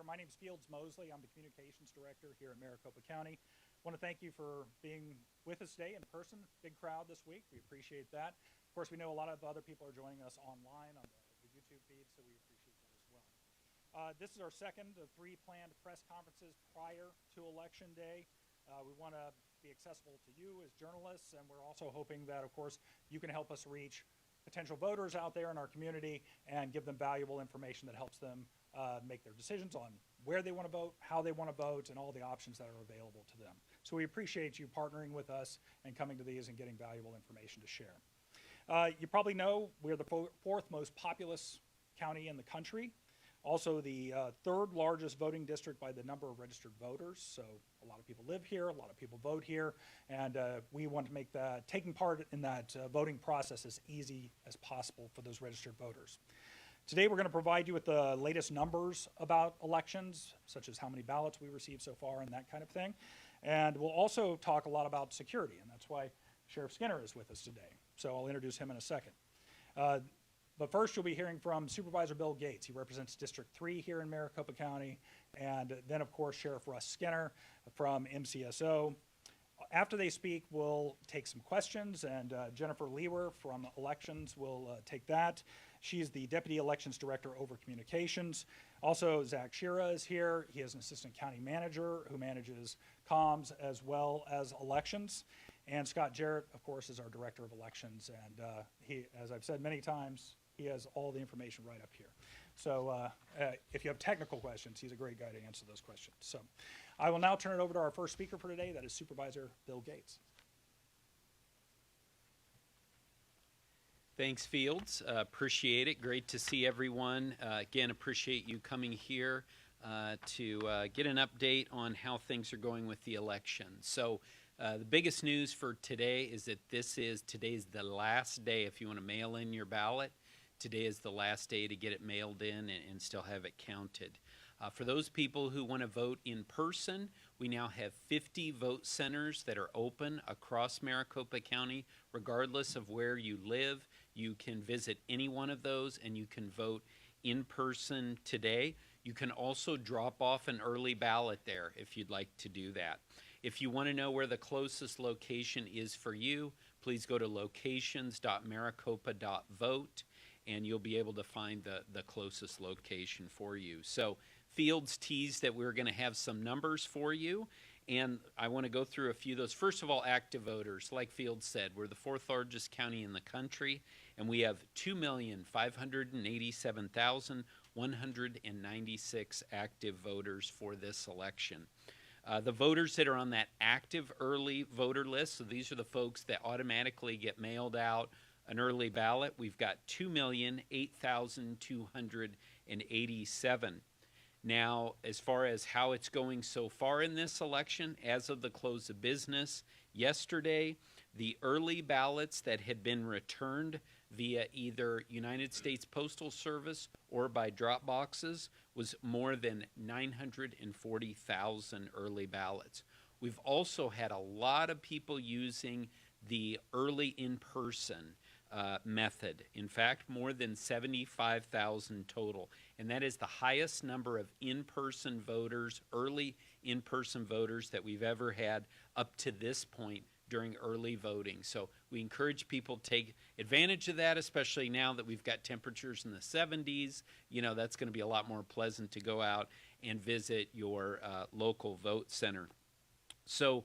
here. My name is Fields Mosley. I'm the Communications Director here at Maricopa County. I want to thank you for being with us today in person. Big crowd this week. We appreciate that. Of course, we know a lot of other people are joining us online on the YouTube feed, so we appreciate that as well. This is our second of 3 planned press conferences prior to Election Day. We want to be accessible to you as journalists, and we're also hoping that, of course, you can help us reach potential voters out there in our community and give them valuable information that helps them make their decisions on where they want to vote, how they want to vote, and all the options that are available to them. So we appreciate you partnering with us and coming to these and getting valuable information to share. You probably know we're the 4th most populous county in the country. Also the 3rd largest voting district by the number of registered voters. So a lot of people live here, a lot of people vote here, and we want to make that, taking part in that voting process as easy as possible for those registered voters. Today we're going to provide you with the latest numbers about elections, such as how many ballots we received so far and that kind of thing. And we'll also talk a lot about security, and that's why Sheriff Skinner is with us today. So I'll introduce him in a second. But first, you'll be hearing from Supervisor Bill Gates. He represents District 3 here in Maricopa County. And then, of course, Sheriff Russ Skinner from MCSO. After they speak, we'll take some questions, and Jennifer Lewer from Elections will take that. She's the Deputy Elections Director over Communications. Also, Zach Shira is here. He is an Assistant County Manager who manages comms as well as elections. And Scott Jarrett, of course, is our Director of Elections. And he, as I've said many times, he has all the information right up here. So if you have technical questions, he's a great guy to answer those questions. So I will now turn it over to our first speaker for today. That is Supervisor Bill Gates. Thanks, Fields. Appreciate it. Great to see everyone. Again, appreciate you coming here to get an update on how things are going with the election. So the biggest news for today is that today's the last day if you want to mail in your ballot. Today is the last day to get it mailed in and still have it counted. For those people who want to vote in person, we now have 50 vote centers that are open across Maricopa County. Regardless of where you live, you can visit any one of those and you can vote in person today. You can also drop off an early ballot there if you'd like to do that. If you want to know where the closest location is for you, please go to locations.maricopa.vote and you'll be able to find the closest location for you. So Fields teased that we're going to have some numbers for you, and I want to go through a few of those. First of all, active voters. Like Fields said, we're the 4th largest county in the country, and we have 2,587,196 active voters for this election. The voters that are on that active early voter list, so these are the folks that automatically get mailed out an early ballot, we've got 2,008,287. Now, as far as how it's going so far in this election, as of the close of business yesterday, the early ballots that had been returned via either United States Postal Service or by drop boxes was more than 940,000 early ballots. We've also had a lot of people using the early in-person method. In fact, more than 75,000 total. And that is the highest number of in-person voters, early in-person voters that we've ever had up to this point during early voting. So we encourage people to take advantage of that, especially now that we've got temperatures in the 70s. You know, that's going to be a lot more pleasant to go out and visit your local vote center. So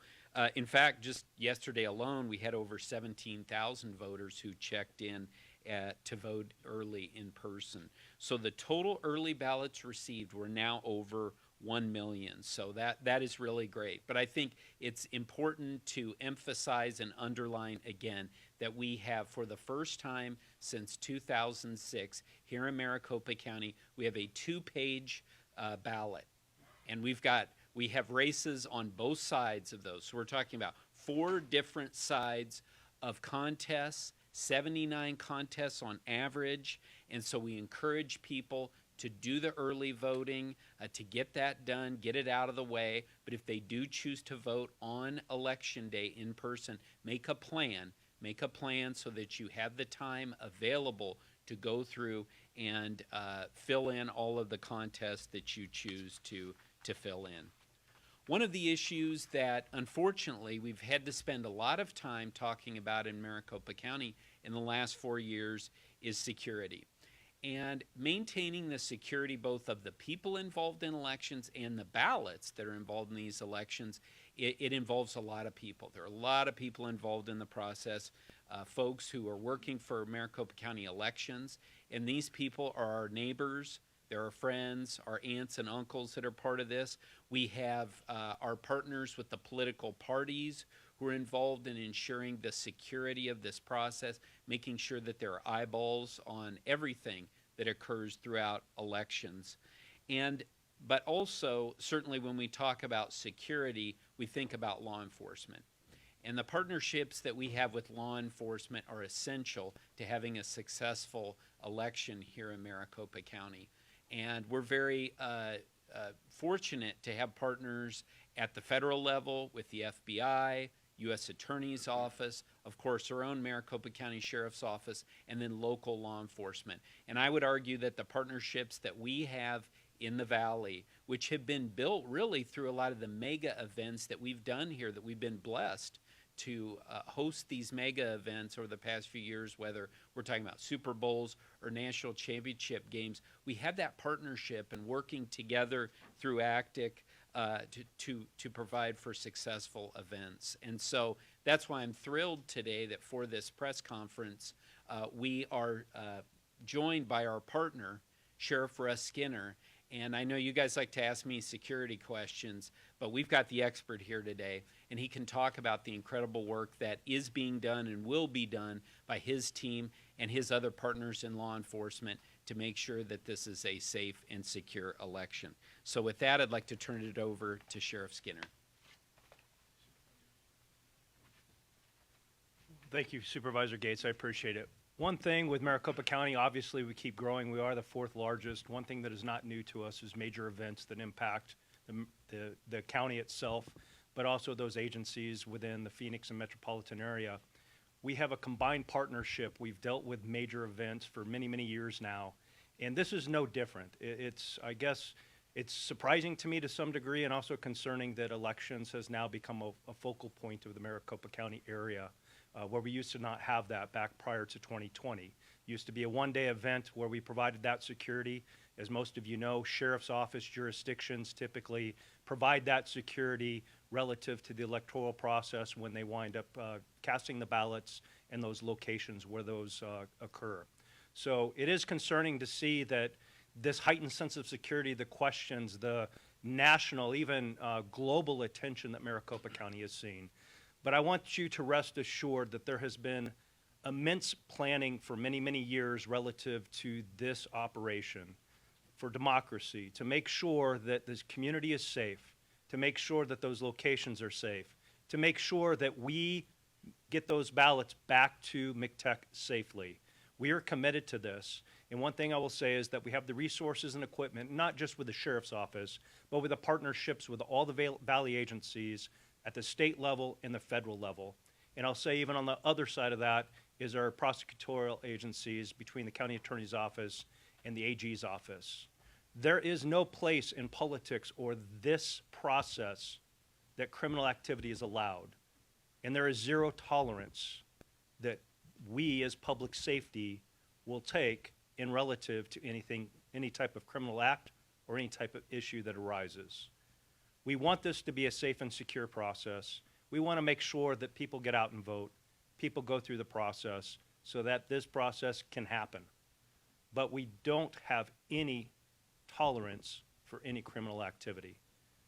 in fact, just yesterday alone, we had over 17,000 voters who checked in to vote early in person. So the total early ballots received were now over 1 million. So that is really great. But I think it's important to emphasize and underline again that we have, for the first time since 2006, here in Maricopa County, we have a 2-page ballot. And we have races on both sides of those. So we're talking about 4 different sides of contests, 79 contests on average. And so we encourage people to do the early voting, to get that done, get it out of the way. But if they do choose to vote on Election Day in person, make a plan so that you have the time available to go through and fill in all of the contests that you choose to fill in. One of the issues that unfortunately we've had to spend a lot of time talking about in Maricopa County in the last 4 years is security. And maintaining the security both of the people involved in elections and the ballots that are involved in these elections, it involves a lot of people. There are a lot of people involved in the process, folks who are working for Maricopa County elections, and these people are our neighbors, they're our friends, our aunts and uncles that are part of this. We have our partners with the political parties who are involved in ensuring the security of this process, making sure that there are eyeballs on everything that occurs throughout elections. But also, certainly when we talk about security, we think about law enforcement. And the partnerships that we have with law enforcement are essential to having a successful election here in Maricopa County. And we're very fortunate to have partners at the federal level with the FBI, U.S. Attorney's Office, of course our own Maricopa County Sheriff's Office, and then local law enforcement. And I would argue that the partnerships that we have in the Valley, which have been built really through a lot of the mega events that we've done here, that we've been blessed to host these mega events over the past few years, whether we're talking about Super Bowls or national championship games, we have that partnership and working together through ACTIC to provide for successful events. And so that's why I'm thrilled today that for this press conference, we are joined by our partner, Sheriff Russ Skinner. And I know you guys like to ask me security questions, but we've got the expert here today, and he can talk about the incredible work that is being done and will be done by his team and his other partners in law enforcement to make sure that this is a safe and secure election. So with that, I'd like to turn it over to Sheriff Skinner. Thank you, Supervisor Gates. I appreciate it. One thing with Maricopa County, obviously we keep growing. We are the 4th largest. One thing that is not new to us is major events that impact the county itself, but also those agencies within the Phoenix and metropolitan area. We have a combined partnership. We've dealt with major events for many, many years now, and this is no different. I guess it's surprising to me to some degree, and also concerning that elections has now become a focal point of the Maricopa County area. Where we used to not have that back prior to 2020. It used to be a one-day event where we provided that security. As most of you know, Sheriff's Office jurisdictions typically provide that security relative to the electoral process when they wind up casting the ballots in those locations where those occur. So it is concerning to see that this heightened sense of security, the questions, the national, even global attention that Maricopa County has seen. But I want you to rest assured that there has been immense planning for many, many years relative to this operation for democracy, to make sure that this community is safe, to make sure that those locations are safe, to make sure that we get those ballots back to MCTEC safely. We are committed to this. And one thing I will say is that we have the resources and equipment, not just with the Sheriff's Office, but with the partnerships with all the Valley agencies at the state level and the federal level. And I'll say even on the other side of that is our prosecutorial agencies between the county attorney's office and the AG's office. There is no place in politics or this process that criminal activity is allowed. And there is zero tolerance that we as public safety will take in relative to any type of criminal act or any type of issue that arises. We want this to be a safe and secure process. We want to make sure that people get out and vote, people go through the process so that this process can happen. But we don't have any tolerance for any criminal activity.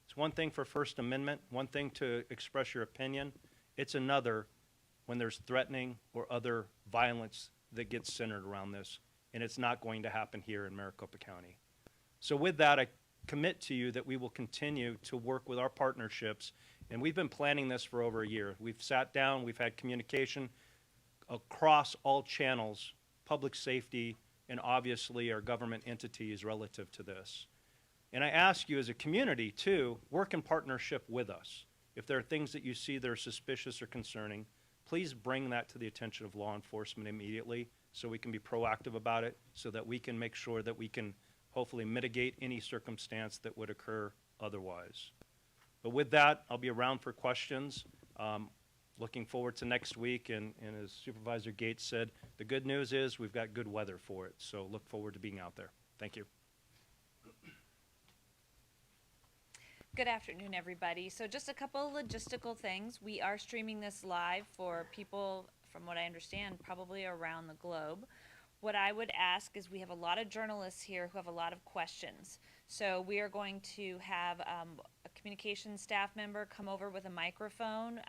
It's one thing for First Amendment, one thing to express your opinion. It's another when there's threatening or other violence that gets centered around this. And it's not going to happen here in Maricopa County. So with that, I commit to you that we will continue to work with our partnerships, and we've been planning this for over a year. We've sat down, we've had communication across all channels, public safety, and obviously our government entities relative to this. And I ask you as a community to work in partnership with us. If there are things that you see that are suspicious or concerning, please bring that to the attention of law enforcement immediately. so we can be proactive about it, so that we can make sure that we can hopefully mitigate any circumstance that would occur otherwise. But with that, I'll be around for questions. Looking forward to next week, and as Supervisor Gates said, the good news is we've got good weather for it, so look forward to being out there. Thank you. Good afternoon, everybody. So just a couple logistical things. We are streaming this live for people, from what I understand, probably around the globe. What I would ask is, we have a lot of journalists here who have a lot of questions. So we are going to have a communications staff member come over with a microphone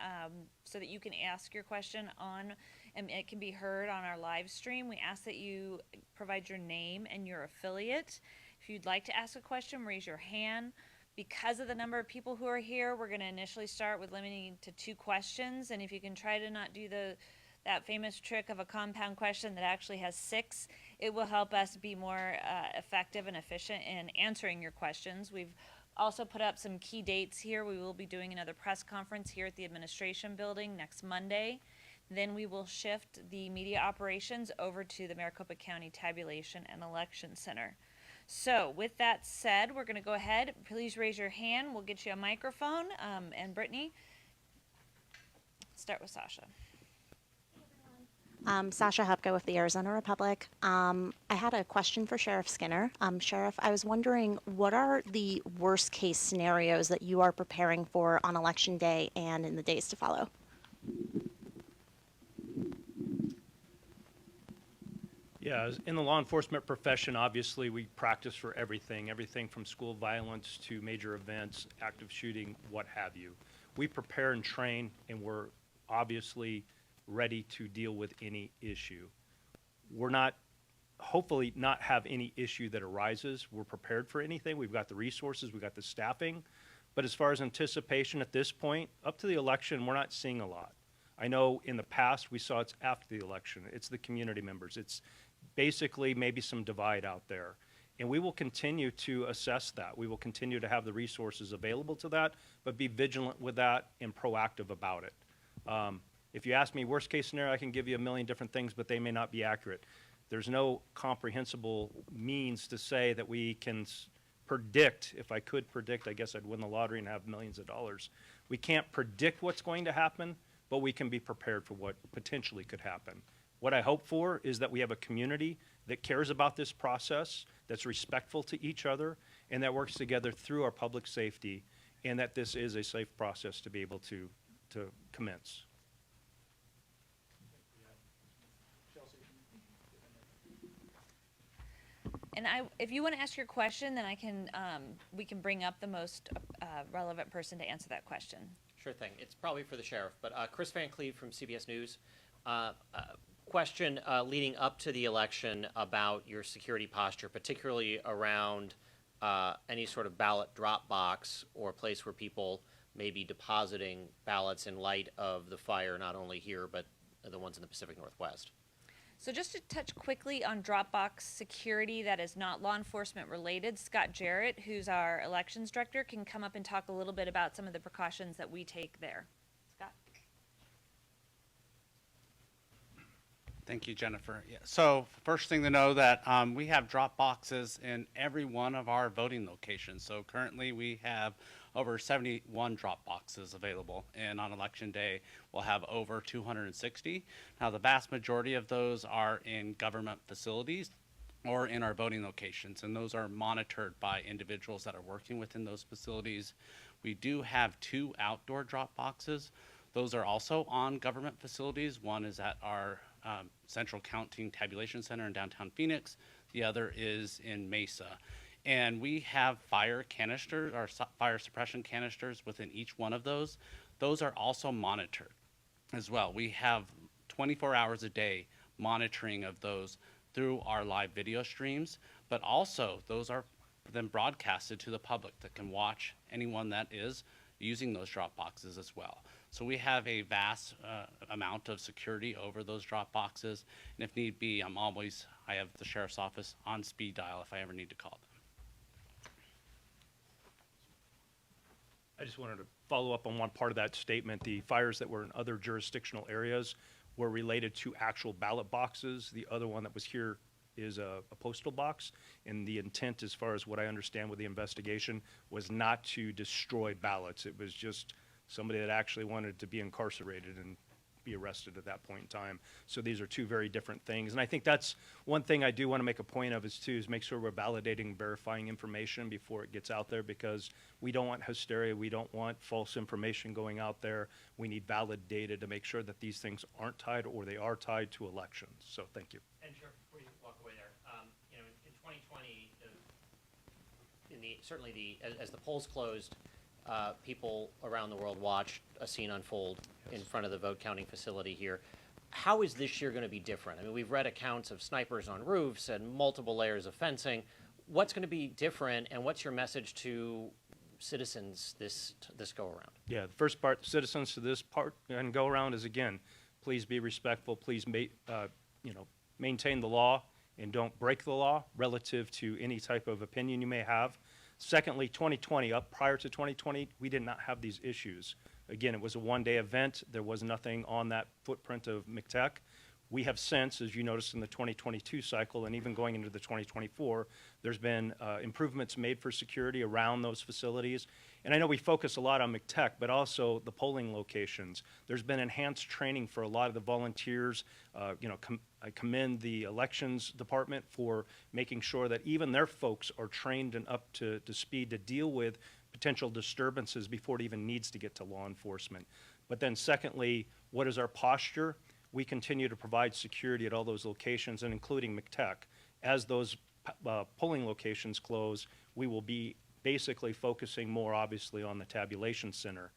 so that you can ask your question on, and it can be heard on our live stream. We ask that you provide your name and your affiliate. If you'd like to ask a question, raise your hand. Because of the number of people who are here, we're going to initially start with limiting to 2 questions, and if you can try to not do that famous trick of a compound question that actually has 6, it will help us be more effective and efficient in answering your questions. We've also put up some key dates here. We will be doing another press conference here at the administration building next Monday. Then we will shift the media operations over to the Maricopa County Tabulation and Election Center. So with that said, we're going to go ahead. Please raise your hand. We'll get you a microphone. And Brittany, start with Sasha. Sasha Hupka with the Arizona Republic. I had a question for Sheriff Skinner. Sheriff, I was wondering, what are the worst case scenarios that you are preparing for on Election Day and in the days to follow? Yeah, in the law enforcement profession, obviously, we practice for everything from school violence to major events, active shooting, what have you. We prepare and train, and we're obviously ready to deal with any issue. We're not, hopefully not have any issue that arises. We're prepared for anything. We've got the resources, we've got the staffing. But as far as anticipation at this point, up to the election, we're not seeing a lot. I know in the past we saw it's after the election. It's the community members. It's basically maybe some divide out there. And we will continue to assess that. We will continue to have the resources available to that, but be vigilant with that and proactive about it. If you ask me worst case scenario, I can give you a million different things, but they may not be accurate. There's no comprehensible means to say that we can predict. If I could predict, I guess I'd win the lottery and have millions of dollars. We can't predict what's going to happen, but we can be prepared for what potentially could happen. What I hope for is that we have a community that cares about this process, that's respectful to each other, and that works together through our public safety, and that this is a safe process to be able to commence. And if you want to ask your question, then we can bring up the most relevant person to answer that question. Sure thing. It's probably for the sheriff, but Chris Van Cleve from CBS News. Question leading up to the election about your security posture, particularly around any sort of ballot drop box or place where people may be depositing ballots in light of the fire, not only here, but the ones in the Pacific Northwest. So just to touch quickly on Dropbox security that is not law enforcement related, Scott Jarrett, who's our elections director, can come up and talk a little bit about some of the precautions that we take there. Scott? Thank you, Jennifer. Yeah, so first thing to know that we have drop boxes in every one of our voting locations. So currently we have over 71 drop boxes available, and on election day we'll have over 260. Now the vast majority of those are in government facilities or in our voting locations, and those are monitored by individuals that are working within those facilities. We do have 2 outdoor drop boxes. Those are also on government facilities. One is at our Central Counting Tabulation Center in downtown Phoenix. The other is in Mesa. And we have fire canisters, or fire suppression canisters within each one of those. Those are also monitored as well. We have 24 hours a day monitoring of those through our live video streams, but also those are then broadcasted to the public that can watch anyone that is using those drop boxes as well. So we have a vast amount of security over those drop boxes, and if need be, I have the sheriff's office on speed dial if I ever need to call them. I just wanted to follow up on one part of that statement. The fires that were in other jurisdictional areas were related to actual ballot boxes. The other one that was here is a postal box. And the intent, as far as what I understand with the investigation, was not to destroy ballots. It was just somebody that actually wanted to be incarcerated and be arrested at that point in time. So these are two very different things. And I think that's one thing I do want to make a point of is make sure we're validating and verifying information before it gets out there, because we don't want hysteria. We don't want false information going out there. We need valid data to make sure that these things aren't tied, or they are tied to elections. So thank you. And Sheriff, before you walk away there, you know, in 2020, certainly as the polls closed, people around the world watched a scene unfold in front of the vote counting facility here. How is this year going to be different? I mean, we've read accounts of snipers on roofs and multiple layers of fencing. What's going to be different, and what's your message to citizens this go around? Yeah, the first part, citizens to this part and go around is, again, please be respectful. Please maintain the law and don't break the law relative to any type of opinion you may have. Secondly, 2020, up prior to 2020, we did not have these issues. Again, it was a one-day event. There was nothing on that footprint of McTech. We have since, as you noticed in the 2022 cycle and even going into the 2024, there's been improvements made for security around those facilities. And I know we focus a lot on McTech, but also the polling locations. There's been enhanced training for a lot of the volunteers. I commend the elections department for making sure that even their folks are trained and up to speed to deal with potential disturbances before it even needs to get to law enforcement. But then secondly, what is our posture? We continue to provide security at all those locations, and including McTech. As those polling locations close, we will be basically focusing more, obviously, on the tabulation center.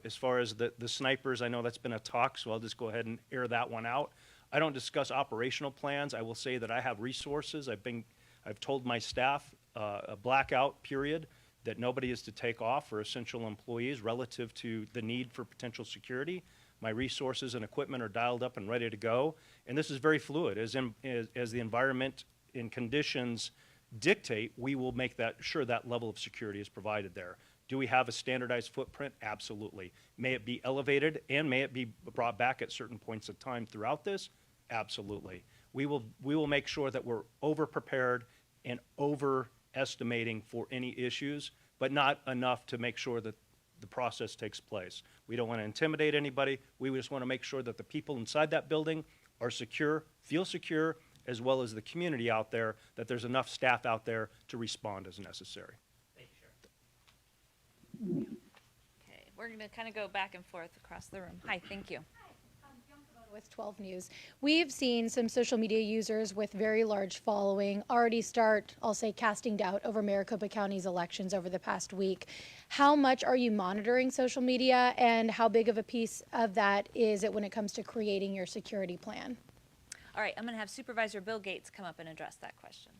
As far as the snipers, I know that's been a talk, so I'll just go ahead and air that one out. I don't discuss operational plans. I will say that I have resources. I've told my staff a blackout period that nobody is to take off for essential employees relative to the need for potential security. My resources and equipment are dialed up and ready to go. And this is very fluid. As the environment and conditions dictate, we will make sure that level of security is provided there. Do we have a standardized footprint? Absolutely. May it be elevated, and may it be brought back at certain points of time throughout this? Absolutely. We will make sure that we're over-prepared and overestimating for any issues, but not enough to make sure that the process takes place. We don't want to intimidate anybody. We just want to make sure that the people inside that building are secure, feel secure, as well as the community out there, that there's enough staff out there to respond as necessary. Thank you, Sheriff. Okay, we're going to kind of go back and forth across the room. Hi, thank you. With 12 News. We've seen some social media users with very large following already start, I'll say, casting doubt over Maricopa County's elections over the past week. How much are you monitoring social media, and how big of a piece of that is it when it comes to creating your security plan? All right, I'm going to have Supervisor Bill Gates come up and address that question.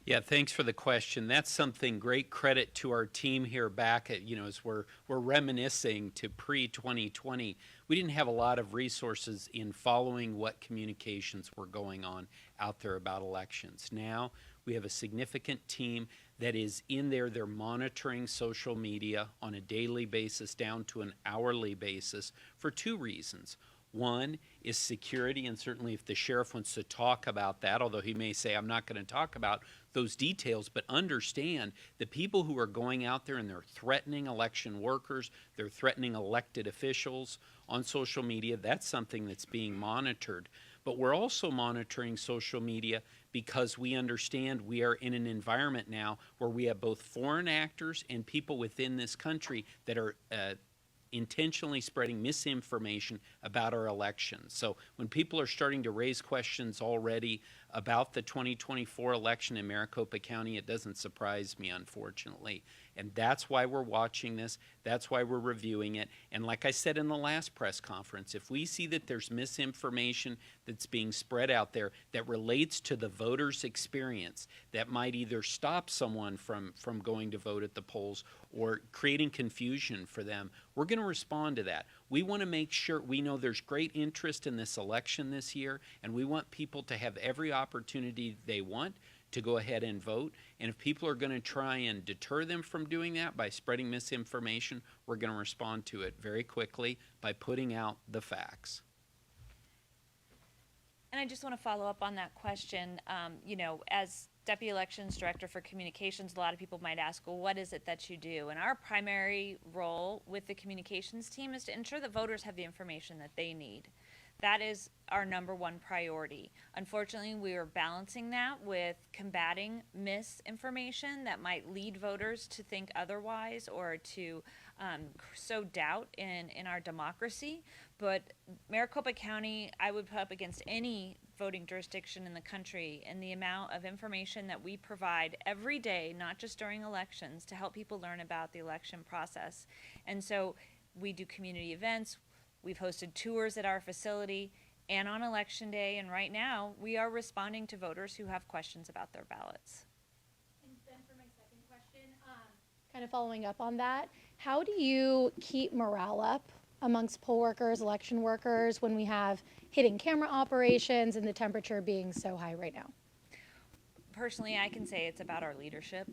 Yeah, thanks for the question. That's something, great credit to our team here back at, as we're reminiscing to pre-2020. We didn't have a lot of resources in following what communications were going on out there about elections. Now we have a significant team that is in there. They're monitoring social media on a daily basis down to an hourly basis for two reasons. One is security, and certainly if the sheriff wants to talk about that, although he may say, I'm not going to talk about those details, but understand the people who are going out there and they're threatening election workers, they're threatening elected officials on social media, that's something that's being monitored. But we're also monitoring social media because we understand we are in an environment now where we have both foreign actors and people within this country that are intentionally spreading misinformation about our elections. So when people are starting to raise questions already about the 2024 election in Maricopa County, it doesn't surprise me, unfortunately. And that's why we're watching this. That's why we're reviewing it. And like I said in the last press conference, if we see that there's misinformation that's being spread out there that relates to the voter's experience, that might either stop someone from going to vote at the polls or creating confusion for them, we're going to respond to that. We want to make sure, we know there's great interest in this election this year, and we want people to have every opportunity they want to go ahead and vote. And if people are going to try and deter them from doing that by spreading misinformation, we're going to respond to it very quickly by putting out the facts. And I just want to follow up on that question. You know, as Deputy Elections Director for Communications, a lot of people might ask, well, what is it that you do? And our primary role with the communications team is to ensure that voters have the information that they need. That is our number one priority. Unfortunately, we are balancing that with combating misinformation that might lead voters to think otherwise or to sow doubt in our democracy. But Maricopa County, I would put up against any voting jurisdiction in the country, and the amount of information that we provide every day, not just during elections, to help people learn about the election process. And so we do community events. We've hosted tours at our facility and on Election Day, and right now we are responding to voters who have questions about their ballots. And then for my second question, kind of following up on that, how do you keep morale up amongst poll workers, election workers, when we have hidden camera operations and the temperature being so high right now? Personally, I can say it's about our leadership.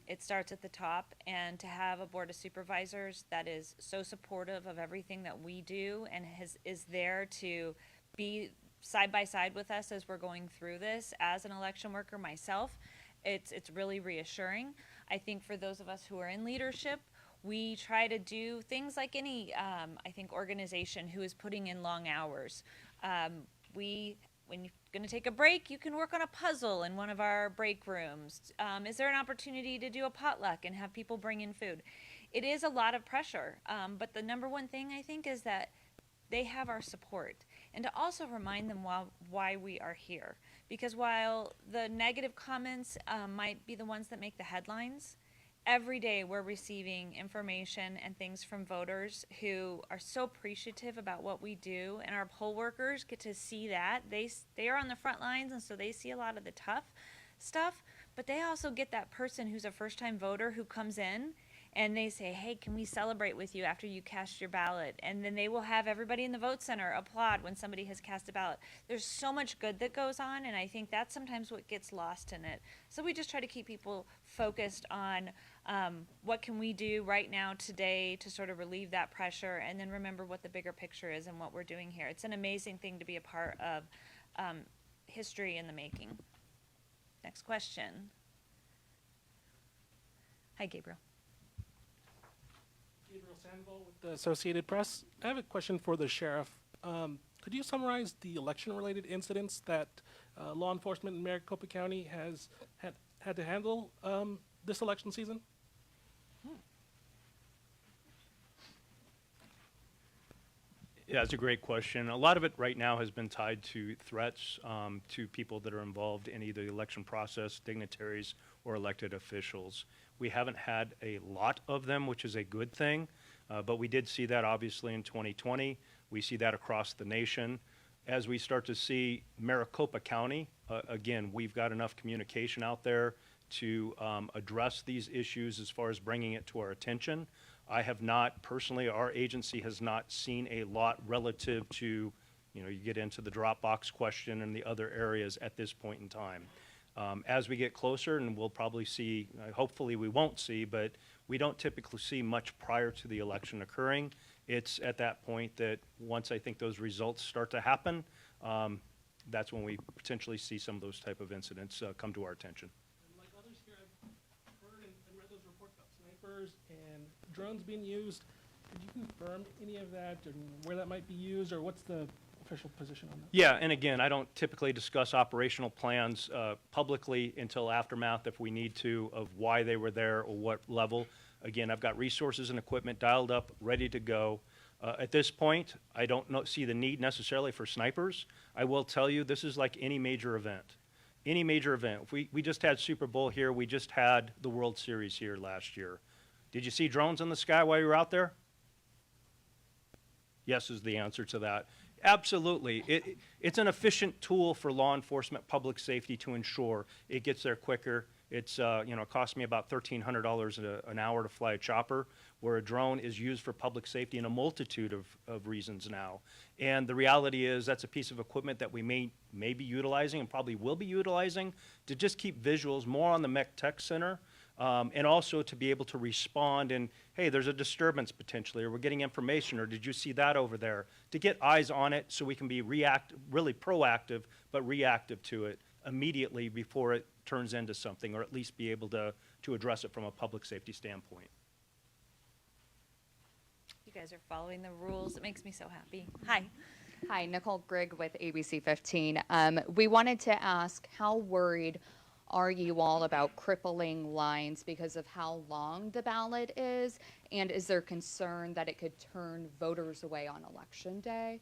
It starts at the top, and to have a board of supervisors that is so supportive of everything that we do and is there to be side by side with us as we're going through this. As an election worker myself, it's really reassuring. I think for those of us who are in leadership, we try to do things like any, I think, organization who is putting in long hours. When you're going to take a break, you can work on a puzzle in one of our break rooms. Is there an opportunity to do a potluck and have people bring in food? It is a lot of pressure, but the number one thing I think is that they have our support, and to also remind them why we are here. Because while the negative comments might be the ones that make the headlines, every day we're receiving information and things from voters who are so appreciative about what we do, and our poll workers get to see that. They are on the front lines, and so they see a lot of the tough stuff, but they also get that person who's a first-time voter who comes in and they say, hey, can we celebrate with you after you cast your ballot? And then they will have everybody in the vote center applaud when somebody has cast a ballot. There's so much good that goes on, and I think that's sometimes what gets lost in it. So we just try to keep people focused on what can we do right now today to sort of relieve that pressure, and then remember what the bigger picture is and what we're doing here. It's an amazing thing to be a part of history in the making. Next question. Hi, Gabriel. Gabriel Sandoval with the Associated Press. I have a question for the sheriff. Could you summarize the election-related incidents that law enforcement in Maricopa County has had to handle this election season? Yeah, that's a great question. A lot of it right now has been tied to threats to people that are involved in either the election process, dignitaries, or elected officials. We haven't had a lot of them, which is a good thing, but we did see that obviously in 2020. We see that across the nation. As we start to see Maricopa County, again, we've got enough communication out there to address these issues as far as bringing it to our attention. I have not, personally, our agency has not seen a lot relative to, you get into the Dropbox question and the other areas at this point in time. As we get closer, and we'll probably see, hopefully we won't see, but we don't typically see much prior to the election occurring. It's at that point that once I think those results start to happen, that's when we potentially see some of those type of incidents come to our attention. And like others here, I've heard and read those reports about snipers and drones being used. Could you confirm any of that and where that might be used, or what's the official position on that? Yeah, and again, I don't typically discuss operational plans publicly until aftermath if we need to, of why they were there or what level. Again, I've got resources and equipment dialed up, ready to go. At this point, I don't see the need necessarily for snipers. I will tell you, this is like any major event. Any major event. If we just had Super Bowl here. We just had the World Series here last year. Did you see drones in the sky while you were out there? Yes is the answer to that. Absolutely. It's an efficient tool for law enforcement, public safety to ensure it gets there quicker. It's, it costs me about $1,300 an hour to fly a chopper, where a drone is used for public safety in a multitude of reasons now. And the reality is that's a piece of equipment that we may be utilizing and probably will be utilizing to just keep visuals more on the MEC Tech Center, and also to be able to respond and, hey, there's a disturbance potentially, or we're getting information, or did you see that over there? To get eyes on it so we can be really proactive, but reactive to it immediately before it turns into something, or at least be able to address it from a public safety standpoint. You guys are following the rules. It makes me so happy. Hi. Hi, Nicole Grigg with ABC 15. We wanted to ask, how worried are you all about crippling lines because of how long the ballot is? And is there concern that it could turn voters away on Election Day?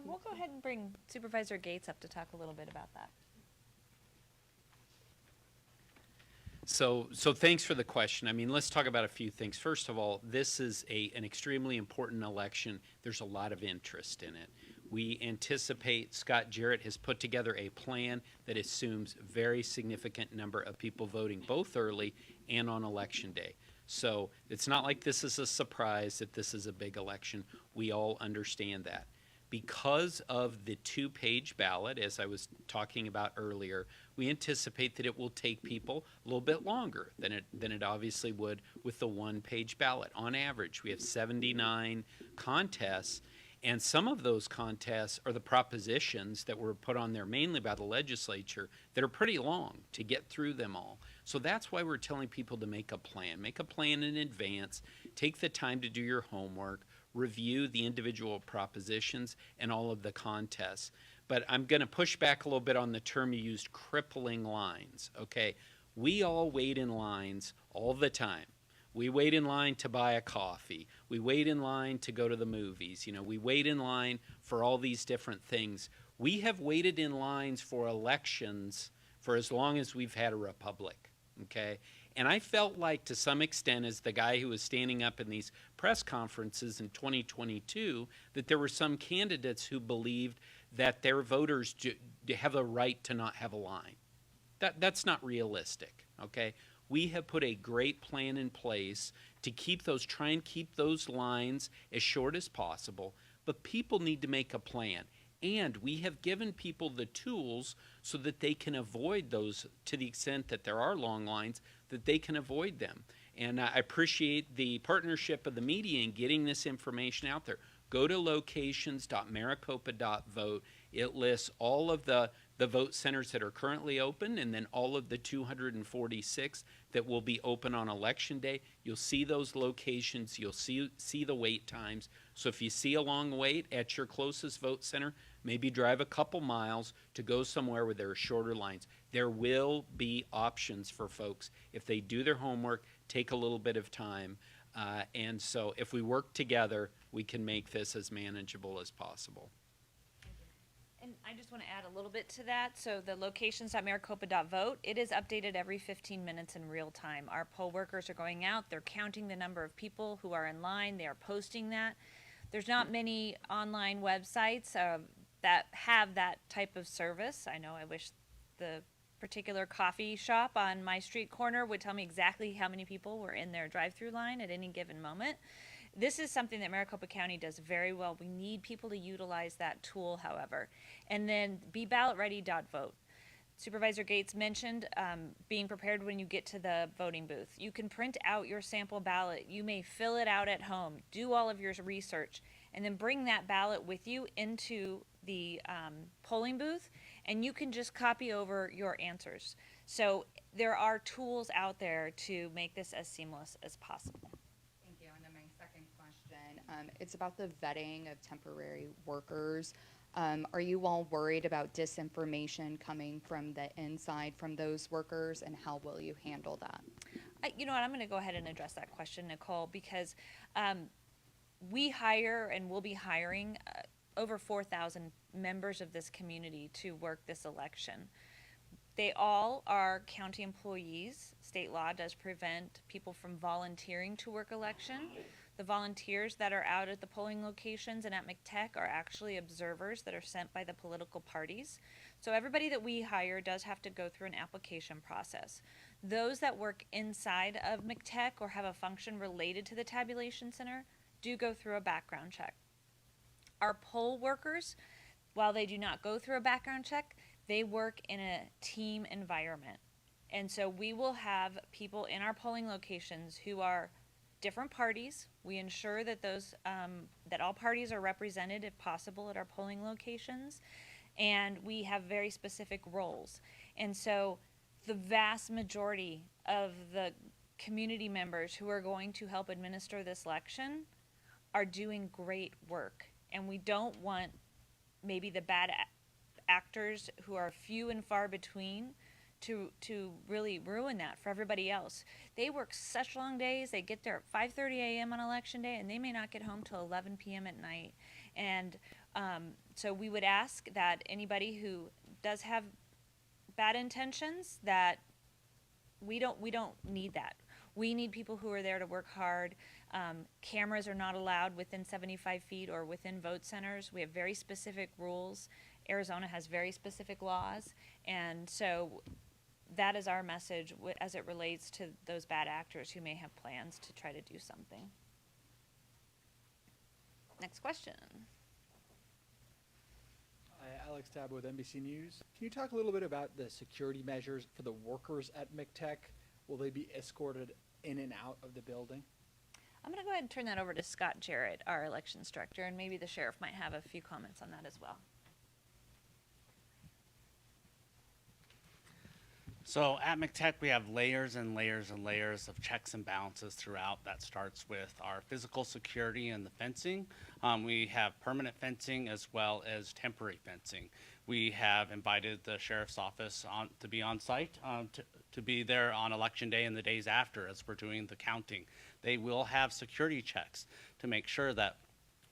We'll go ahead and bring Supervisor Gates up to talk a little bit about that. So thanks for the question. I mean, let's talk about a few things. First of all, this is an extremely important election. There's a lot of interest in it. We anticipate Scott Jarrett has put together a plan that assumes very significant number of people voting both early and on Election Day. So it's not like this is a surprise that this is a big election. We all understand that. Because of the two-page ballot, as I was talking about earlier, we anticipate that it will take people a little bit longer than it obviously would with the one-page ballot. On average, we have 79 contests, and some of those contests are the propositions that were put on there mainly by the legislature that are pretty long to get through them all. So that's why we're telling people to make a plan. Make a plan in advance. Take the time to do your homework. Review the individual propositions and all of the contests. But I'm going to push back a little bit on the term you used, crippling lines, okay? We all wait in lines all the time. We wait in line to buy a coffee. We wait in line to go to the movies. You know, we wait in line for all these different things. We have waited in lines for elections for as long as we've had a republic, okay? And I felt like, to some extent, as the guy who was standing up in these press conferences in 2022, that there were some candidates who believed that their voters have a right to not have a line. That's not realistic, okay? We have put a great plan in place to try and keep those lines as short as possible, but people need to make a plan. And we have given people the tools so that they can avoid those, to the extent that there are long lines, that they can avoid them. And I appreciate the partnership of the media in getting this information out there. Go to locations.maricopa.vote. It lists all of the vote centers that are currently open, and then all of the 246 that will be open on Election Day. You'll see those locations. You'll see the wait times. So if you see a long wait at your closest vote center, maybe drive a couple miles to go somewhere where there are shorter lines. There will be options for folks if they do their homework, take a little bit of time. And so if we work together, we can make this as manageable as possible. And I just want to add a little bit to that. So the locations.maricopa.vote, it is updated every 15 minutes in real time. Our poll workers are going out. They're counting the number of people who are in line. They are posting that. There's not many online websites that have that type of service. I know I wish the particular coffee shop on my street corner would tell me exactly how many people were in their drive-through line at any given moment. This is something that Maricopa County does very well. We need people to utilize that tool, however. And then beballotready.vote. Supervisor Gates mentioned being prepared when you get to the voting booth. You can print out your sample ballot. You may fill it out at home, do all of your research, and then bring that ballot with you into the polling booth, and you can just copy over your answers. So there are tools out there to make this as seamless as possible. Thank you. And then my second question, it's about the vetting of temporary workers. Are you all worried about disinformation coming from the inside from those workers, and how will you handle that? You know what, I'm going to go ahead and address that question, Nicole, because we hire and will be hiring over 4,000 members of this community to work this election. They all are county employees. State law does prevent people from volunteering to work election. The volunteers that are out at the polling locations and at McTech are actually observers that are sent by the political parties. So everybody that we hire does have to go through an application process. Those that work inside of McTech or have a function related to the tabulation center do go through a background check. Our poll workers, while they do not go through a background check, they work in a team environment. And so we will have people in our polling locations who are different parties. We ensure that those that all parties are represented, if possible, at our polling locations, and we have very specific roles. And so the vast majority of the community members who are going to help administer this election are doing great work, and we don't want maybe the bad actors who are few and far between to really ruin that for everybody else. They work such long days. They get there at 5:30 a.m. on election day, and they may not get home till 11 p.m. at night. And so we would ask that anybody who does have bad intentions, that we don't need that. We need people who are there to work hard. Cameras are not allowed within 75 feet or within vote centers. We have very specific rules. Arizona has very specific laws, and so that is our message as it relates to those bad actors who may have plans to try to do something. Next question. Hi, Alex Tab with NBC News. Can you talk a little bit about the security measures for the workers at McTech? Will they be escorted in and out of the building? I'm going to go ahead and turn that over to Scott Jarrett, our elections director, and maybe the sheriff might have a few comments on that as well. So at McTech, we have layers and layers and layers of checks and balances throughout. That starts with our physical security and the fencing. We have permanent fencing as well as temporary fencing. We have invited the sheriff's office to be on site, to be there on election day and the days after as we're doing the counting. They will have security checks to make sure that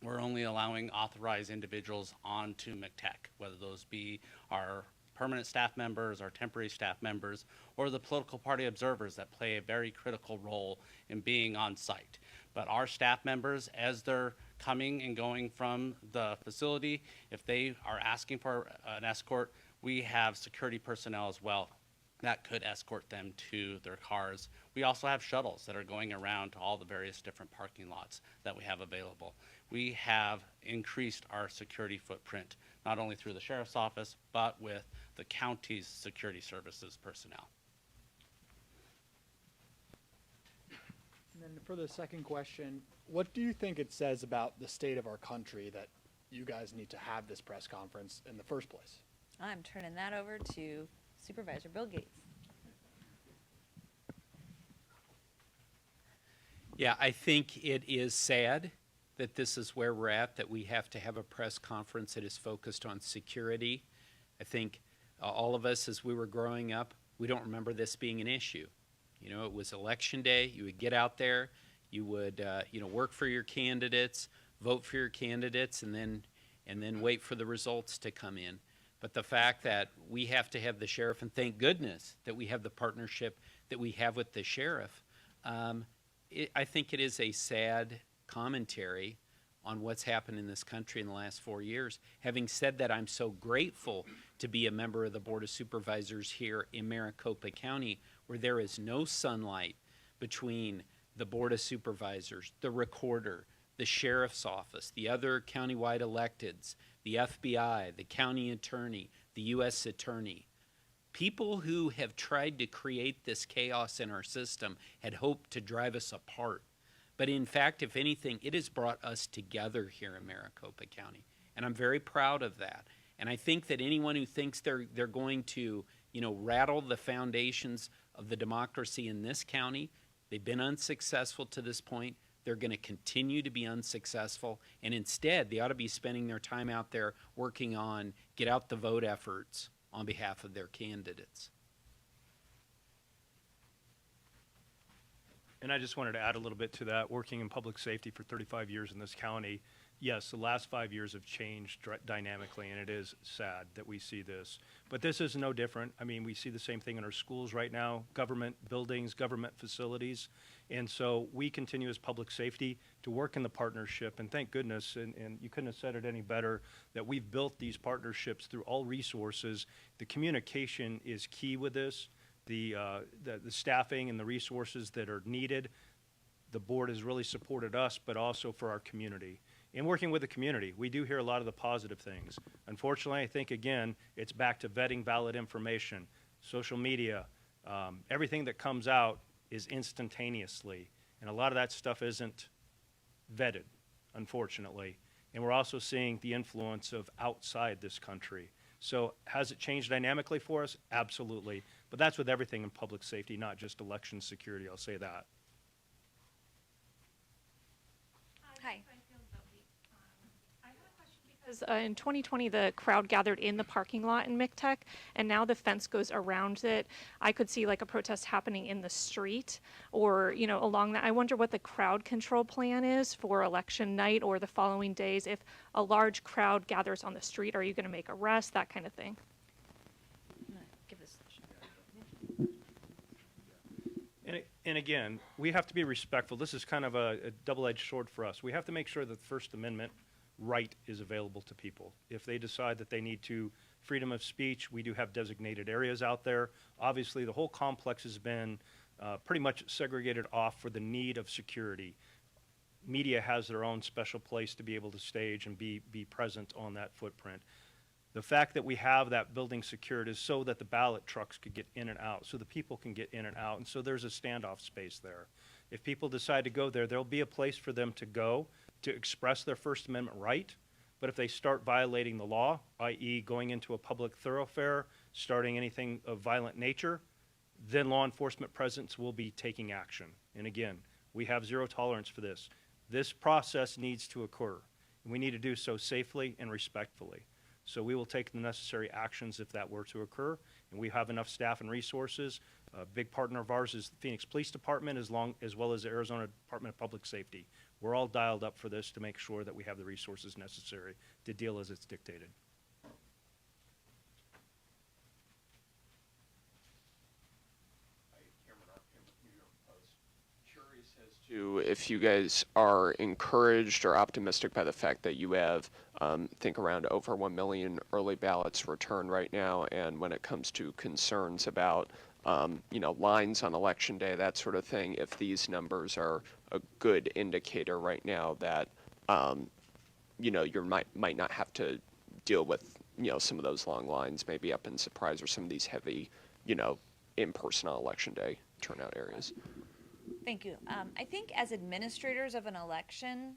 we're only allowing authorized individuals onto McTech, whether those be our permanent staff members, our temporary staff members, or the political party observers that play a very critical role in being on site. But our staff members, as they're coming and going from the facility, if they are asking for an escort, we have security personnel as well that could escort them to their cars. We also have shuttles that are going around to all the various different parking lots that we have available. We have increased our security footprint, not only through the sheriff's office, but with the county's security services personnel. And then for the second question, what do you think it says about the state of our country that you guys need to have this press conference in the first place? I'm turning that over to Supervisor Bill Gates. Yeah, I think it is sad that this is where we're at, that we have to have a press conference that is focused on security. I think all of us, as we were growing up, we don't remember this being an issue. You know, it was election day. You would get out there, you would, work for your candidates, vote for your candidates, and then wait for the results to come in. But the fact that we have to have the sheriff, and thank goodness that we have the partnership that we have with the sheriff, I think it is a sad commentary on what's happened in this country in the last 4 years. Having said that, I'm so grateful to be a member of the Board of Supervisors here in Maricopa County, where there is no sunlight between the Board of Supervisors, the recorder, the sheriff's office, the other countywide electeds, the FBI, the county attorney, the U.S. attorney. People who have tried to create this chaos in our system had hoped to drive us apart. But in fact, if anything, it has brought us together here in Maricopa County. And I'm very proud of that. And I think that anyone who thinks they're going to, rattle the foundations of the democracy in this county, they've been unsuccessful to this point. They're going to continue to be unsuccessful. And instead, they ought to be spending their time out there working on get out the vote efforts on behalf of their candidates. And I just wanted to add a little bit to that. Working in public safety for 35 years in this county, yes, the last 5 years have changed dynamically, and it is sad that we see this. But this is no different. I mean, we see the same thing in our schools right now, government buildings, government facilities. And so we continue as public safety to work in the partnership. And thank goodness, and you couldn't have said it any better, that we've built these partnerships through all resources. The communication is key with this. The staffing and the resources that are needed. The board has really supported us, but also for our community. In working with the community, we do hear a lot of the positive things. Unfortunately, I think, again, it's back to vetting valid information, social media, everything that comes out is instantaneously. And a lot of that stuff isn't vetted, unfortunately. And we're also seeing the influence of outside this country. So has it changed dynamically for us? Absolutely. But that's with everything in public safety, not just election security, I'll say that. Hi. Because in 2020, the crowd gathered in the parking lot in McTech, and now the fence goes around it. I could see like a protest happening in the street or, you know, along that. I wonder what the crowd control plan is for election night or the following days. If a large crowd gathers on the street, are you going to make arrests, that kind of thing? Give this. And again, we have to be respectful. This is kind of a double-edged sword for us. We have to make sure that the First Amendment right is available to people. If they decide that they need to freedom of speech, we do have designated areas out there. Obviously, the whole complex has been pretty much segregated off for the need of security. Media has their own special place to be able to stage and be present on that footprint. The fact that we have that building secured is so that the ballot trucks could get in and out, so the people can get in and out, and so there's a standoff space there. If people decide to go there, there'll be a place for them to go to express their First Amendment right, but if they start violating the law, i.e. going into a public thoroughfare, starting anything of violent nature, then law enforcement presence will be taking action. And again, we have zero tolerance for this. This process needs to occur, and we need to do so safely and respectfully. So we will take the necessary actions if that were to occur, and we have enough staff and resources. A big partner of ours is the Phoenix Police Department as well as the Arizona Department of Public Safety. We're all dialed up for this to make sure that we have the resources necessary to deal as it's dictated. Curious as to if you guys are encouraged or optimistic by the fact that you have, I think, around over 1 million early ballots returned right now, and when it comes to concerns about lines on election day, that sort of thing, if these numbers are a good indicator right now that, you might not have to deal with, some of those long lines, maybe up in Surprise or some of these heavy, in-person on election day turnout areas. Thank you. I think as administrators of an election,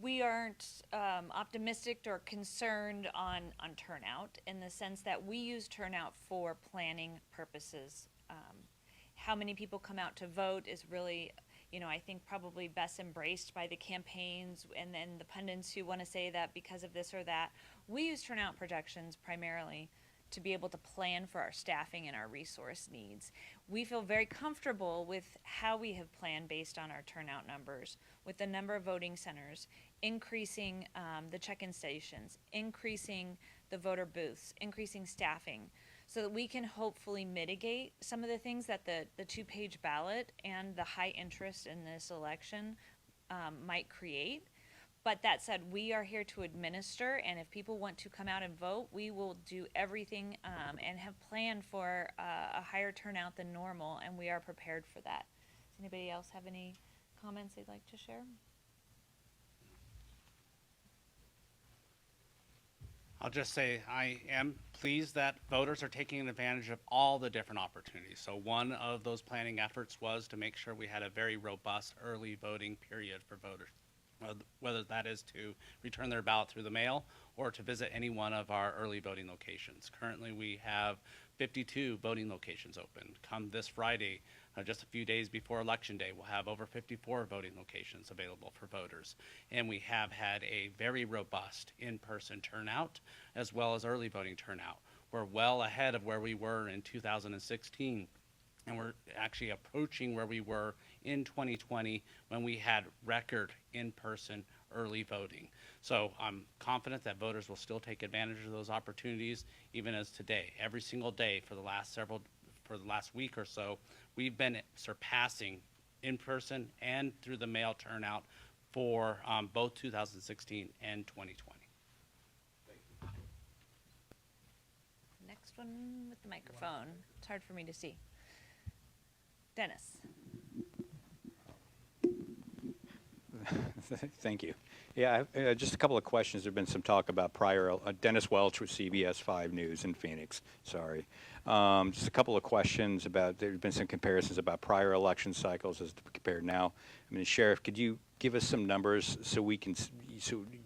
we aren't optimistic or concerned on turnout in the sense that we use turnout for planning purposes. How many people come out to vote is really, I think probably best embraced by the campaigns and then the pundits who want to say that because of this or that. We use turnout projections primarily to be able to plan for our staffing and our resource needs. We feel very comfortable with how we have planned based on our turnout numbers, with the number of voting centers, increasing the check-in stations, increasing the voter booths, increasing staffing, so that we can hopefully mitigate some of the things that the two-page ballot and the high interest in this election might create. But that said, we are here to administer, and if people want to come out and vote, we will do everything and have planned for a higher turnout than normal, and we are prepared for that. Does anybody else have any comments they'd like to share? I'll just say I am pleased that voters are taking advantage of all the different opportunities. So one of those planning efforts was to make sure we had a very robust early voting period for voters, whether that is to return their ballot through the mail or to visit any one of our early voting locations. Currently, we have 52 voting locations open. Come this Friday, just a few days before Election Day, we'll have over 54 voting locations available for voters. And we have had a very robust in-person turnout as well as early voting turnout. We're well ahead of where we were in 2016. And we're actually approaching where we were in 2020 when we had record in-person early voting. So I'm confident that voters will still take advantage of those opportunities, even as today. Every single day for the last week or so, we've been surpassing in person and through the mail turnout for both 2016 and 2020. Next one with the microphone. It's hard for me to see. Dennis. Thank you. Yeah, just a couple of questions. There's been some talk about prior, Dennis Welch with CBS 5 News in Phoenix, sorry. Just a couple of questions about, there's been some comparisons about prior election cycles as compared now. I mean, Sheriff, could you give us some numbers so we can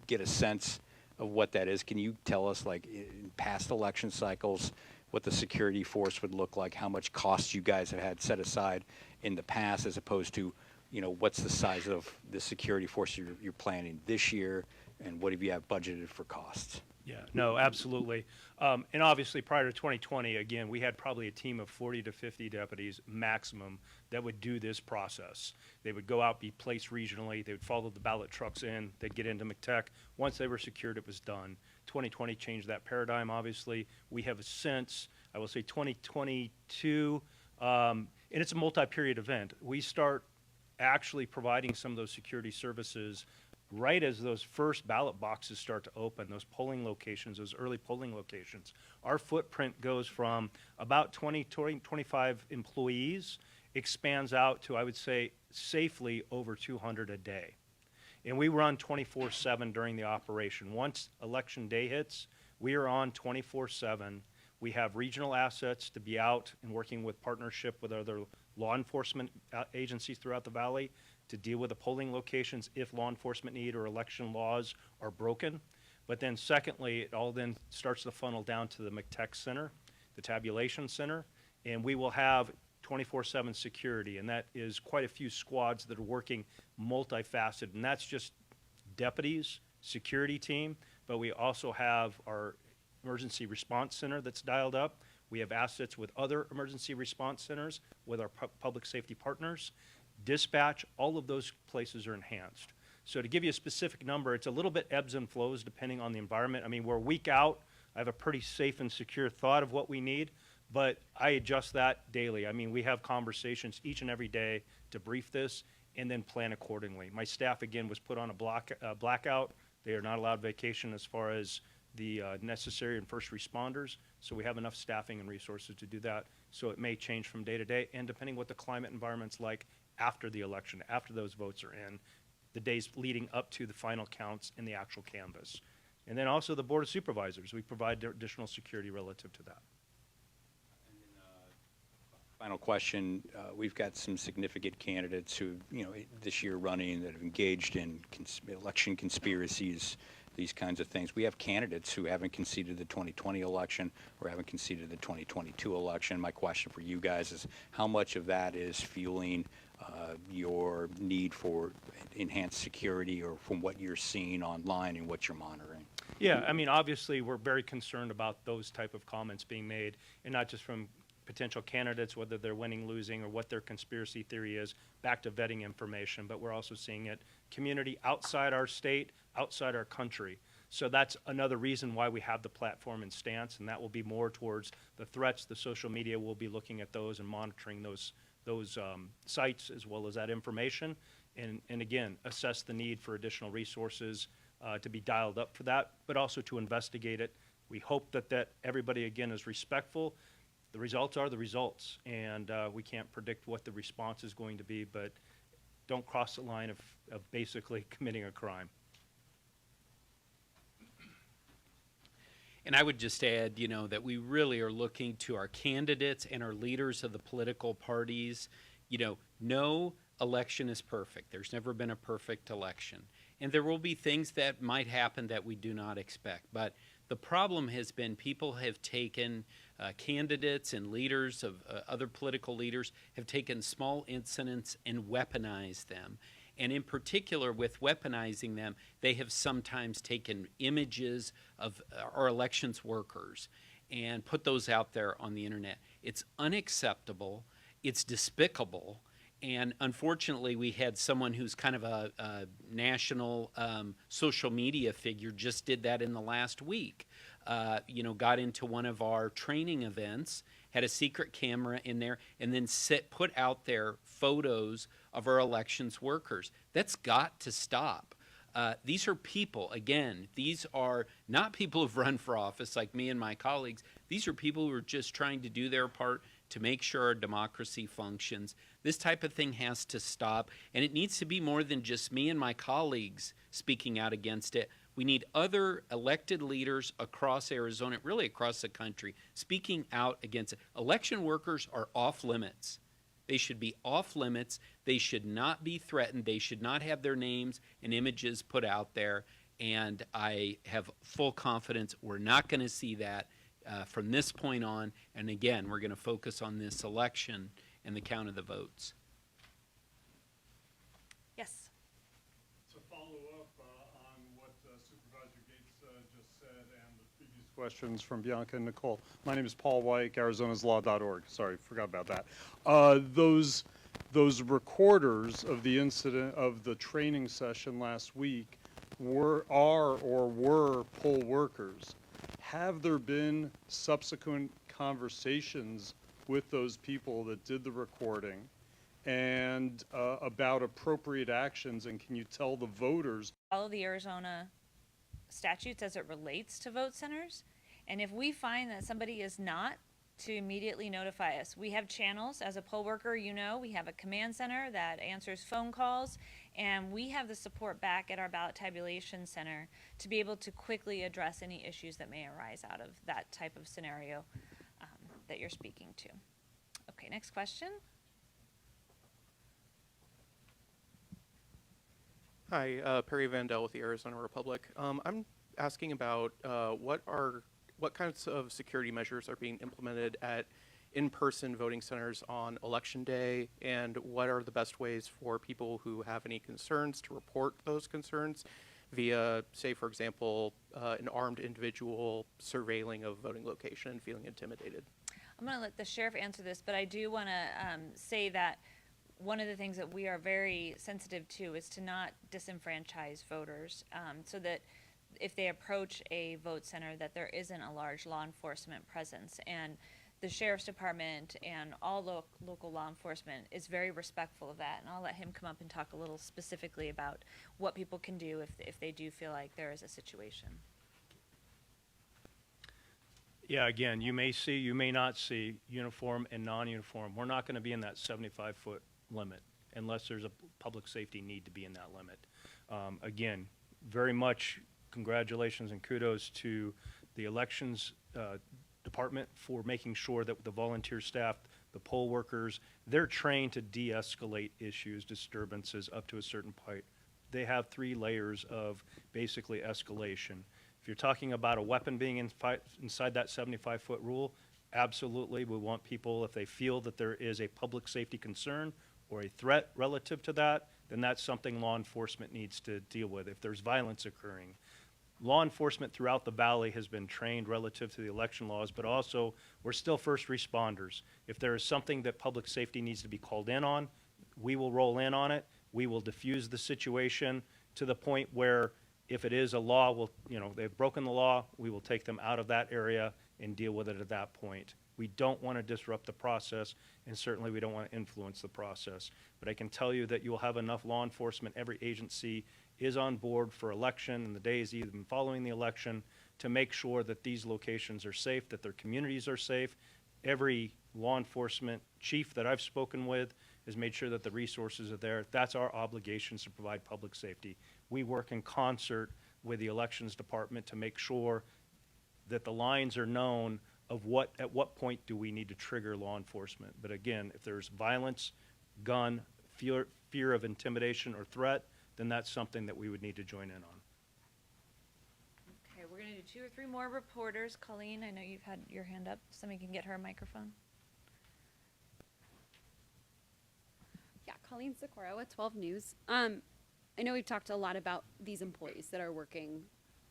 get a sense of what that is? Can you tell us, like, in past election cycles, what the security force would look like, how much costs you guys have had set aside in the past, as opposed to, you know, what's the size of the security force you're planning this year, and what have you have budgeted for costs? Yeah, no, absolutely. And obviously, prior to 2020, again, we had probably a team of 40 to 50 deputies maximum that would do this process. They would go out, be placed regionally. They would follow the ballot trucks in. They'd get into McTech. Once they were secured, it was done. 2020 changed that paradigm, obviously. We have since, I will say, 2022, and it's a multi-period event. We start actually providing some of those security services right as those first ballot boxes start to open, those polling locations, those early polling locations. Our footprint goes from about 25 employees, expands out to, I would say, safely over 200 a day. And we run 24/7 during the operation. Once election day hits, we are on 24/7. We have regional assets to be out and working with partnership with other law enforcement agencies throughout the valley to deal with the polling locations if law enforcement need or election laws are broken. But then secondly, it all then starts to funnel down to the McTech Center, the tabulation center, and we will have 24/7 security, and that is quite a few squads that are working multifaceted, and that's just deputies, security team, but we also have our emergency response center that's dialed up. We have assets with other emergency response centers, with our public safety partners. Dispatch, all of those places are enhanced. So to give you a specific number, it's a little bit ebbs and flows depending on the environment. I mean, we're a week out. I have a pretty safe and secure thought of what we need, but I adjust that daily. I mean, we have conversations each and every day to brief this and then plan accordingly. My staff, again, was put on a blackout. They are not allowed vacation as far as the necessary and first responders, so we have enough staffing and resources to do that. So it may change from day to day, and depending what the climate environment's like after the election, after those votes are in, the days leading up to the final counts in the actual canvass. And then also the Board of Supervisors, we provide additional security relative to that. Final question, we've got some significant candidates who, you know, this year running that have engaged in election conspiracies, these kinds of things. We have candidates who haven't conceded the 2020 election or haven't conceded the 2022 election. My question for you guys is, how much of that is fueling your need for enhanced security, or from what you're seeing online and what you're monitoring? Yeah, I mean, obviously, we're very concerned about those type of comments being made, and not just from potential candidates, whether they're winning, losing, or what their conspiracy theory is, back to vetting information, but we're also seeing it community outside our state, outside our country. So that's another reason why we have the platform and stance, and that will be more towards the threats. The social media will be looking at those and monitoring those sites as well as that information, and again, assess the need for additional resources to be dialed up for that, but also to investigate it. We hope that everybody, again, is respectful. The results are the results, and we can't predict what the response is going to be, but don't cross the line of basically committing a crime. And I would just add, you know, that we really are looking to our candidates and our leaders of the political parties. You know, no election is perfect. There's never been a perfect election. And there will be things that might happen that we do not expect. But the problem has been people have taken, candidates and leaders of other political leaders have taken small incidents and weaponized them. And in particular, with weaponizing them, they have sometimes taken images of our elections workers and put those out there on the internet. It's unacceptable. It's despicable. And unfortunately, we had someone who's kind of a national social media figure just did that in the last week. Got into one of our training events, had a secret camera in there, and then put out there photos of our elections workers. That's got to stop. These are people, again, these are not people who've run for office like me and my colleagues. These are people who are just trying to do their part to make sure our democracy functions. This type of thing has to stop, and it needs to be more than just me and my colleagues speaking out against it. We need other elected leaders across Arizona, really across the country, speaking out against it. Election workers are off limits. They should be off limits. They should not be threatened. They should not have their names and images put out there. And I have full confidence we're not going to see that from this point on. And again, we're going to focus on this election and the count of the votes. Yes. To follow up on what Supervisor Gates just said and the previous questions from Bianca and Nicole. My name is Paul White, ArizonasLaw.org. Sorry, forgot about that. Those recorders of the incident of the training session last week were poll workers. Have there been subsequent conversations with those people that did the recording and about appropriate actions, and can you tell the voters? Follow the Arizona statutes as it relates to vote centers, and if we find that somebody is not, to immediately notify us. We have channels. As a poll worker, we have a command center that answers phone calls, and we have the support back at our ballot tabulation center to be able to quickly address any issues that may arise out of that type of scenario that you're speaking to. Okay, next question. Hi, Perry Vandell with the Arizona Republic. I'm asking about what kinds of security measures are being implemented at in-person voting centers on Election Day, and what are the best ways for people who have any concerns to report those concerns via, say, for example, an armed individual surveilling a voting location and feeling intimidated? I'm going to let the sheriff answer this, but I do want to say that one of the things that we are very sensitive to is to not disenfranchise voters, so that if they approach a vote center that there isn't a large law enforcement presence. And the sheriff's department and all local law enforcement is very respectful of that. And I'll let him come up and talk a little specifically about what people can do if they do feel like there is a situation. Yeah, again, you may see, you may not see uniform and non-uniform. We're not going to be in that 75-foot limit unless there's a public safety need to be in that limit. Again, very much congratulations and kudos to the elections department for making sure that the volunteer staff, the poll workers, they're trained to de-escalate issues, disturbances up to a certain point. They have 3 layers of basically escalation. If you're talking about a weapon being inside that 75-foot rule, absolutely, we want people, if they feel that there is a public safety concern or a threat relative to that, then that's something law enforcement needs to deal with. If there's violence occurring, law enforcement throughout the valley has been trained relative to the election laws, but also we're still first responders. If there is something that public safety needs to be called in on, we will roll in on it. We will diffuse the situation to the point where if it is a law, they've broken the law, we will take them out of that area and deal with it at that point. We don't want to disrupt the process, and certainly we don't want to influence the process. But I can tell you that you will have enough law enforcement, every agency is on board for election and the days even following the election to make sure that these locations are safe, that their communities are safe. Every law enforcement chief that I've spoken with has made sure that the resources are there. That's our obligations to provide public safety. We work in concert with the elections department to make sure that the lines are known of at what point do we need to trigger law enforcement. But again, if there's violence, gun, fear of intimidation or threat, then that's something that we would need to join in on. Okay, we're going to do 2 or 3 more reporters. Colleen, I know you've had your hand up. Somebody can get her a microphone. Yeah, Colleen Sikora with 12 News. I know we've talked a lot about these employees that are working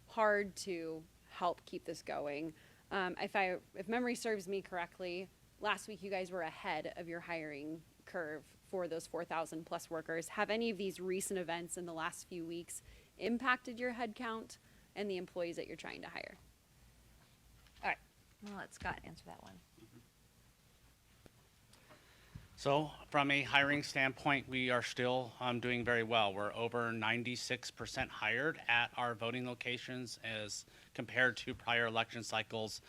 hard to help keep this going. If memory serves me correctly, last week you guys were ahead of your hiring curve for those 4,000 plus workers. Have any of these recent events in the last few weeks impacted your headcount and the employees that you're trying to hire? All right, we'll let Scott answer that one. So from a hiring standpoint, we are still doing very well. We're over 96% hired at our voting locations as compared to prior election cycles.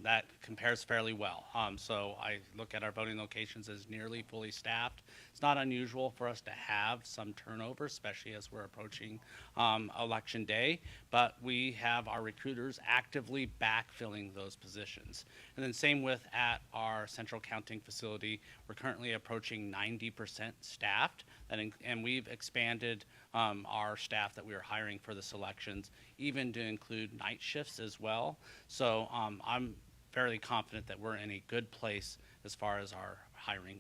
That compares fairly well. So I look at our voting locations as nearly fully staffed. It's not unusual for us to have some turnover, especially as we're approaching election day, but we have our recruiters actively backfilling those positions. And then same with at our central counting facility, we're currently approaching 90% staffed, and we've expanded our staff that we are hiring for the selections, even to include night shifts as well. So I'm fairly confident that we're in a good place as far as our hiring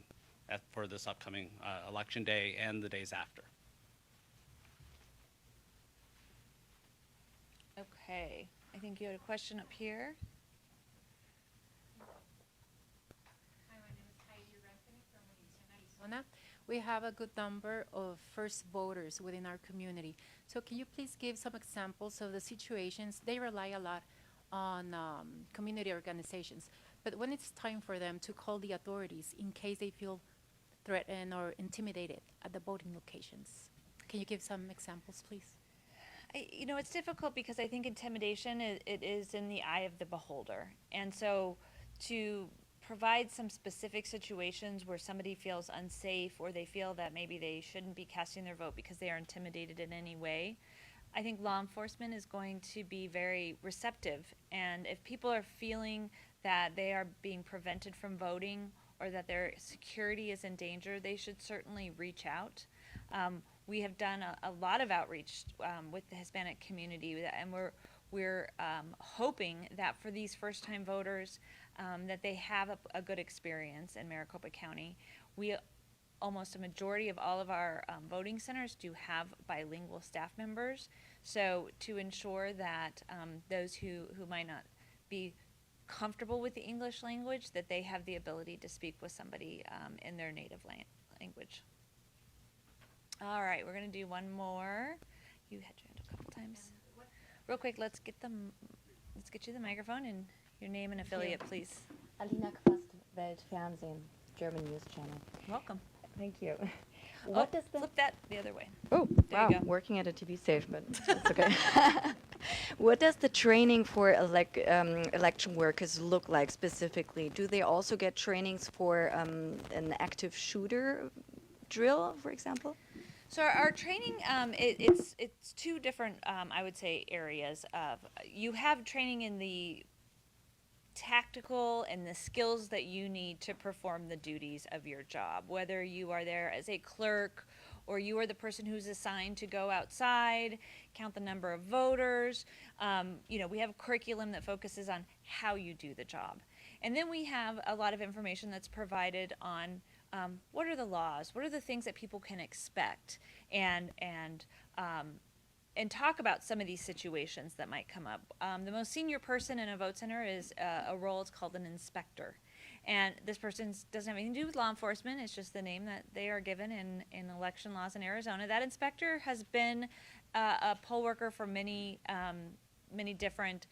for this upcoming election day and the days after. Okay, I think you had a question up here. We have a good number of first voters within our community. So can you please give some examples of the situations? They rely a lot on community organizations, but when it's time for them to call the authorities in case they feel threatened or intimidated at the voting locations, can you give some examples, please? You know, it's difficult because I think intimidation, it is in the eye of the beholder. And so to provide some specific situations where somebody feels unsafe or they feel that maybe they shouldn't be casting their vote because they are intimidated in any way, I think law enforcement is going to be very receptive. And if people are feeling that they are being prevented from voting or that their security is in danger, they should certainly reach out. We have done a lot of outreach with the Hispanic community, and we're hoping that for these first-time voters, that they have a good experience in Maricopa County. Almost a majority of all of our voting centers do have bilingual staff members. So to ensure that those who might not be comfortable with the English language, that they have the ability to speak with somebody in their native language. All right, we're going to do one more. You had your hand up a couple times. Real quick, let's get you the microphone and your name and affiliate, please. Alina Quast, Weltfernsehen, German news channel. Welcome. Thank you. What does flip that the other way? Oh, There wow, you go. working at a TV station, but it's okay. What does the training for election workers look like specifically? Do they also get trainings for an active shooter drill, for example? So our training, it's two different, I would say, areas of. You have training in the tactical and the skills that you need to perform the duties of your job, whether you are there as a clerk or you are the person who's assigned to go outside, count the number of voters. You know, we have a curriculum that focuses on how you do the job. And then we have a lot of information that's provided on what are the laws, what are the things that people can expect, and talk about some of these situations that might come up. The most senior person in a vote center is a role. It's called an inspector. And this person doesn't have anything to do with law enforcement. It's just the name that they are given in election laws in Arizona. That inspector has been a poll worker for many different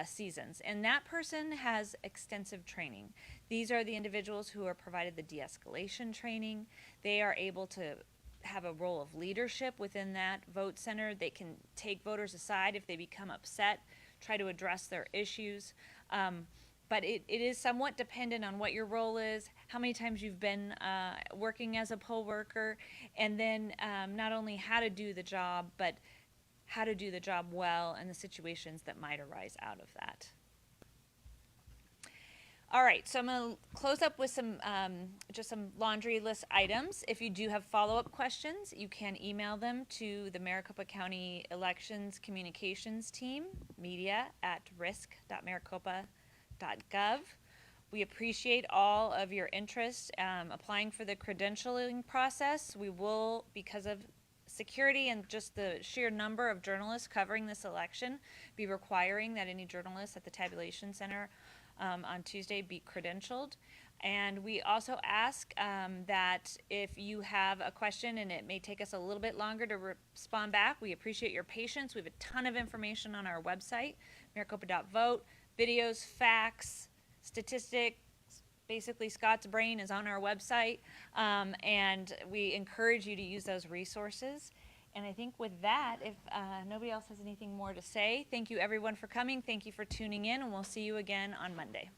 seasons. And that person has extensive training. These are the individuals who are provided the de-escalation training. They are able to have a role of leadership within that vote center. They can take voters aside if they become upset, try to address their issues. But it is somewhat dependent on what your role is, how many times you've been working as a poll worker, and then not only how to do the job, but how to do the job well and the situations that might arise out of that. All right, so I'm going to close up with some just some laundry list items. If you do have follow-up questions, you can email them to the Maricopa County Elections Communications Team, media@risk.maricopa.gov. We appreciate all of your interest applying for the credentialing process. We will, because of security and just the sheer number of journalists covering this election, be requiring that any journalists at the tabulation center on Tuesday be credentialed. And we also ask that if you have a question and it may take us a little bit longer to respond back, we appreciate your patience. We have a ton of information on our website, maricopa.vote, videos, facts, statistics. Basically, Scott's brain is on our website, and we encourage you to use those resources. And I think with that, if nobody else has anything more to say, thank you everyone for coming. Thank you for tuning in, and we'll see you again on Monday.